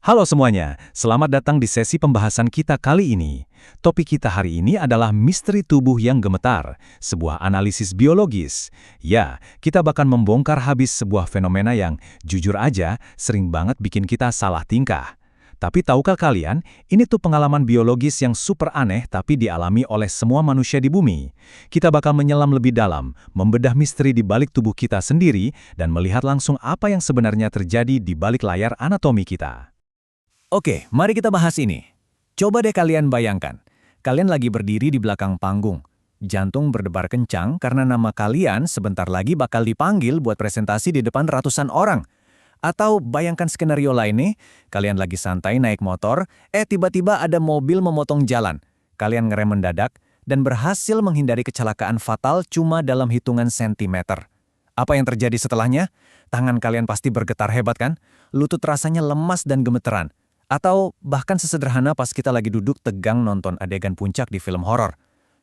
Halo semuanya, selamat datang di sesi pembahasan kita kali ini. Topik kita hari ini adalah misteri tubuh yang gemetar, sebuah analisis biologis. Ya, kita bahkan membongkar habis sebuah fenomena yang, jujur aja, sering banget bikin kita salah tingkah. Tapi tahukah kalian, ini tuh pengalaman biologis yang super aneh tapi dialami oleh semua manusia di bumi. Kita bakal menyelam lebih dalam, membedah misteri di balik tubuh kita sendiri, dan melihat langsung apa yang sebenarnya terjadi di balik layar anatomi kita. Oke, mari kita bahas ini. Coba deh kalian bayangkan, kalian lagi berdiri di belakang panggung. Jantung berdebar kencang karena nama kalian sebentar lagi bakal dipanggil buat presentasi di depan ratusan orang. Atau bayangkan skenario lain nih, kalian lagi santai naik motor, tiba-tiba ada mobil memotong jalan. Kalian ngerem mendadak dan berhasil menghindari kecelakaan fatal cuma dalam hitungan sentimeter. Apa yang terjadi setelahnya? Tangan kalian pasti bergetar hebat kan? Lutut rasanya lemas dan gemeteran. Atau bahkan sesederhana pas kita lagi duduk tegang nonton adegan puncak di film horor.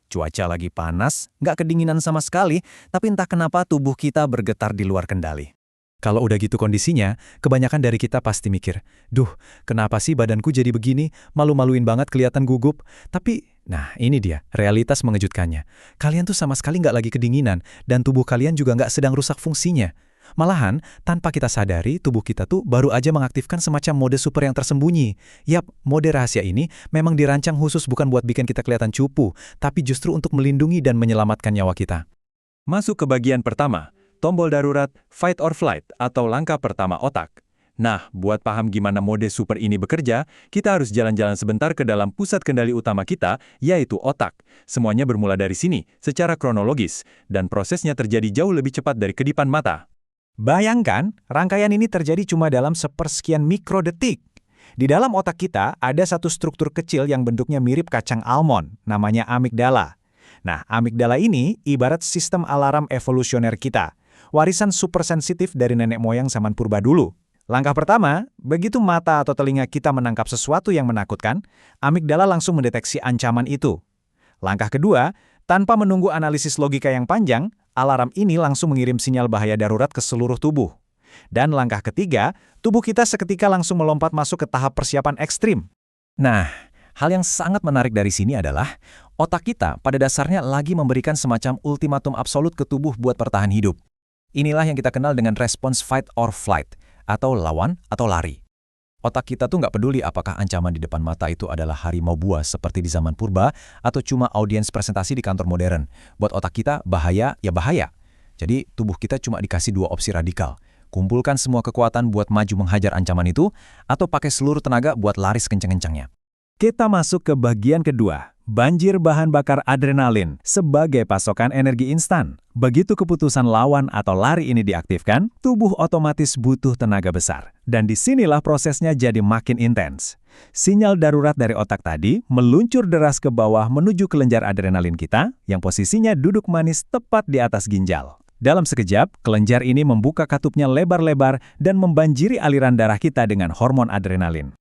Cuaca lagi panas, nggak kedinginan sama sekali, tapi entah kenapa tubuh kita bergetar di luar kendali. Kalau udah gitu kondisinya, kebanyakan dari kita pasti mikir, duh, kenapa sih badanku jadi begini? Malu-maluin banget kelihatan gugup. Tapi, nah ini dia, realitas mengejutkannya. Kalian tuh sama sekali nggak lagi kedinginan, dan tubuh kalian juga nggak sedang rusak fungsinya. Malahan, tanpa kita sadari, tubuh kita tuh baru aja mengaktifkan semacam mode super yang tersembunyi. Yap, mode rahasia ini memang dirancang khusus bukan buat bikin kita kelihatan cupu, tapi justru untuk melindungi dan menyelamatkan nyawa kita. Masuk ke bagian pertama, tombol darurat, fight or flight, atau langkah pertama otak. Nah, buat paham gimana mode super ini bekerja, kita harus jalan-jalan sebentar ke dalam pusat kendali utama kita, yaitu otak. Semuanya bermula dari sini, secara kronologis, dan prosesnya terjadi jauh lebih cepat dari kedipan mata. Bayangkan, rangkaian ini terjadi cuma dalam sepersekian mikrodetik. Di dalam otak kita ada satu struktur kecil yang bentuknya mirip kacang almond, namanya amigdala. Nah, amigdala ini ibarat sistem alarm evolusioner kita, warisan supersensitif dari nenek moyang zaman purba dulu. Langkah pertama, begitu mata atau telinga kita menangkap sesuatu yang menakutkan, amigdala langsung mendeteksi ancaman itu. Langkah kedua, tanpa menunggu analisis logika yang panjang, alarm ini langsung mengirim sinyal bahaya darurat ke seluruh tubuh. Dan langkah ketiga, tubuh kita seketika langsung melompat masuk ke tahap persiapan ekstrim. Nah, hal yang sangat menarik dari sini adalah, otak kita pada dasarnya lagi memberikan semacam ultimatum absolut ke tubuh buat bertahan hidup. Inilah yang kita kenal dengan respons fight or flight, atau lawan atau lari. Otak kita tuh nggak peduli apakah ancaman di depan mata itu adalah harimau buas seperti di zaman purba atau cuma audiens presentasi di kantor modern. Buat otak kita, bahaya ya bahaya. Jadi tubuh kita cuma dikasih dua opsi radikal. Kumpulkan semua kekuatan buat maju menghajar ancaman itu, atau pakai seluruh tenaga buat lari sekencang-kencangnya. Kita masuk ke bagian kedua, banjir bahan bakar adrenalin sebagai pasokan energi instan. Begitu keputusan lawan atau lari ini diaktifkan, tubuh otomatis butuh tenaga besar. Dan disinilah prosesnya jadi makin intens. Sinyal darurat dari otak tadi meluncur deras ke bawah menuju kelenjar adrenalin kita yang posisinya duduk manis tepat di atas ginjal. Dalam sekejap, kelenjar ini membuka katupnya lebar-lebar dan membanjiri aliran darah kita dengan hormon adrenalin.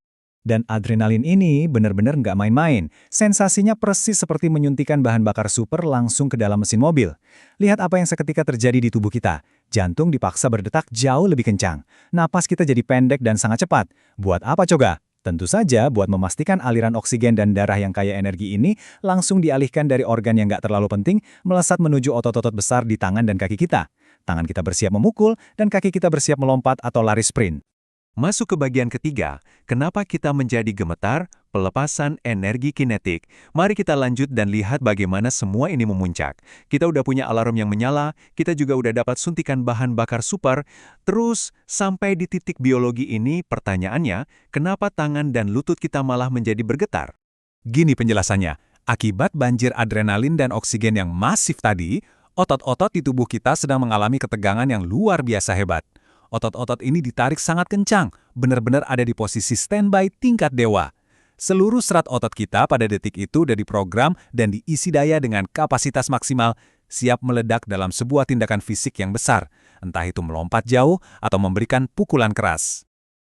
Dan adrenalin ini benar-benar nggak main-main. Sensasinya persis seperti menyuntikkan bahan bakar super langsung ke dalam mesin mobil. Lihat apa yang seketika terjadi di tubuh kita. Jantung dipaksa berdetak jauh lebih kencang. Napas kita jadi pendek dan sangat cepat. Buat apa coba? Tentu saja buat memastikan aliran oksigen dan darah yang kaya energi ini langsung dialihkan dari organ yang nggak terlalu penting melesat menuju otot-otot besar di tangan dan kaki kita. Tangan kita bersiap memukul dan kaki kita bersiap melompat atau lari sprint. Masuk ke bagian ketiga, kenapa kita menjadi gemetar, pelepasan energi kinetik. Mari kita lanjut dan lihat bagaimana semua ini memuncak. Kita udah punya alarm yang menyala, kita juga udah dapat suntikan bahan bakar super, terus sampai di titik biologi ini pertanyaannya, kenapa tangan dan lutut kita malah menjadi bergetar? Gini penjelasannya, akibat banjir adrenalin dan oksigen yang masif tadi, otot-otot di tubuh kita sedang mengalami ketegangan yang luar biasa hebat. Otot-otot ini ditarik sangat kencang, benar-benar ada di posisi standby tingkat dewa. Seluruh serat otot kita pada detik itu udah diprogram dan diisi daya dengan kapasitas maksimal, siap meledak dalam sebuah tindakan fisik yang besar, entah itu melompat jauh atau memberikan pukulan keras.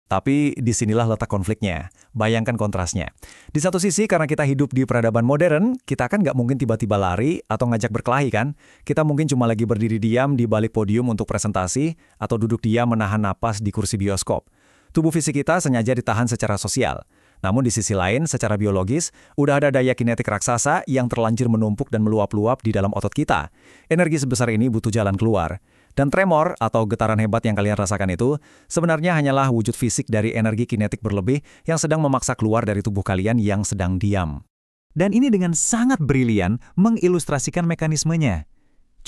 Tapi disinilah letak konfliknya. Bayangkan kontrasnya. Di satu sisi karena kita hidup di peradaban modern, kita kan nggak mungkin tiba-tiba lari atau ngajak berkelahi kan. Kita mungkin cuma lagi berdiri diam di balik podium untuk presentasi atau duduk diam menahan napas di kursi bioskop. Tubuh fisik kita sengaja ditahan secara sosial. Namun di sisi lain, secara biologis, udah ada daya kinetik raksasa yang terlanjur menumpuk dan meluap-luap di dalam otot kita. Energi sebesar ini butuh jalan keluar. Dan tremor atau getaran hebat yang kalian rasakan itu sebenarnya hanyalah wujud fisik dari energi kinetik berlebih yang sedang memaksa keluar dari tubuh kalian yang sedang diam. Dan ini dengan sangat brilian mengilustrasikan mekanismenya.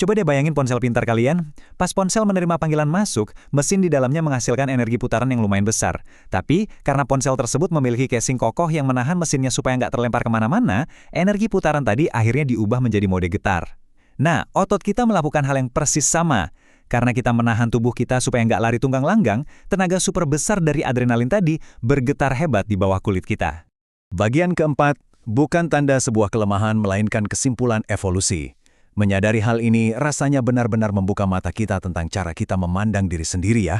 Coba deh bayangin ponsel pintar kalian. Pas ponsel menerima panggilan masuk, mesin di dalamnya menghasilkan energi putaran yang lumayan besar. Tapi, karena ponsel tersebut memiliki casing kokoh yang menahan mesinnya supaya nggak terlempar kemana-mana, energi putaran tadi akhirnya diubah menjadi mode getar. Nah, otot kita melakukan hal yang persis sama. Karena kita menahan tubuh kita supaya nggak lari tunggang langgang, tenaga super besar dari adrenalin tadi bergetar hebat di bawah kulit kita. Bagian keempat, bukan tanda sebuah kelemahan melainkan kesimpulan evolusi. Menyadari hal ini rasanya benar-benar membuka mata kita tentang cara kita memandang diri sendiri ya.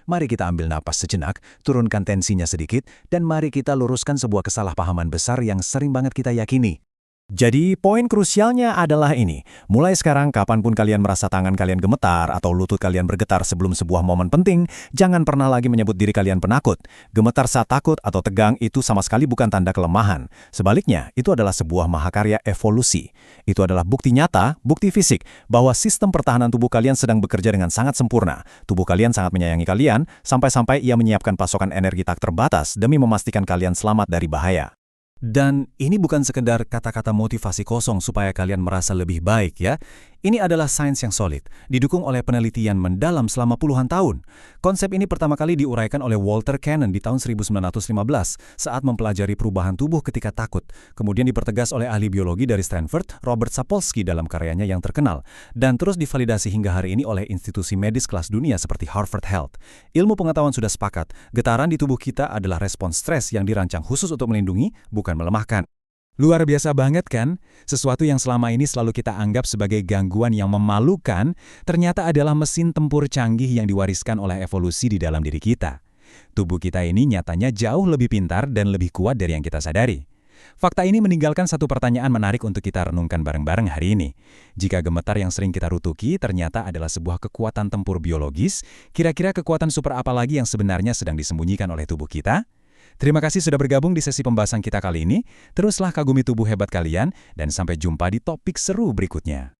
Mari kita ambil napas sejenak, turunkan tensinya sedikit, dan mari kita luruskan sebuah kesalahpahaman besar yang sering banget kita yakini. Jadi, poin krusialnya adalah ini. Mulai sekarang, kapanpun kalian merasa tangan kalian gemetar atau lutut kalian bergetar sebelum sebuah momen penting, jangan pernah lagi menyebut diri kalian penakut. Gemetar saat takut atau tegang itu sama sekali bukan tanda kelemahan. Sebaliknya, itu adalah sebuah mahakarya evolusi. Itu adalah bukti nyata, bukti fisik, bahwa sistem pertahanan tubuh kalian sedang bekerja dengan sangat sempurna. Tubuh kalian sangat menyayangi kalian, sampai-sampai ia menyiapkan pasokan energi tak terbatas demi memastikan kalian selamat dari bahaya. Dan ini bukan sekedar kata-kata motivasi kosong supaya kalian merasa lebih baik ya. Ini adalah sains yang solid, didukung oleh penelitian mendalam selama puluhan tahun. Konsep ini pertama kali diuraikan oleh Walter Cannon di tahun 1915 saat mempelajari perubahan tubuh ketika takut. Kemudian dipertegas oleh ahli biologi dari Stanford, Robert Sapolsky dalam karyanya yang terkenal. Dan terus divalidasi hingga hari ini oleh institusi medis kelas dunia seperti Harvard Health. Ilmu pengetahuan sudah sepakat, getaran di tubuh kita adalah respons stres yang dirancang khusus untuk melindungi, bukan melemahkan. Luar biasa banget kan? Sesuatu yang selama ini selalu kita anggap sebagai gangguan yang memalukan, ternyata adalah mesin tempur canggih yang diwariskan oleh evolusi di dalam diri kita. Tubuh kita ini nyatanya jauh lebih pintar dan lebih kuat dari yang kita sadari. Fakta ini meninggalkan satu pertanyaan menarik untuk kita renungkan bareng-bareng hari ini. Jika gemetar yang sering kita rutuki ternyata adalah sebuah kekuatan tempur biologis, kira-kira kekuatan super apa lagi yang sebenarnya sedang disembunyikan oleh tubuh kita? Terima kasih sudah bergabung di sesi pembahasan kita kali ini. Teruslah kagumi tubuh hebat kalian, dan sampai jumpa di topik seru berikutnya.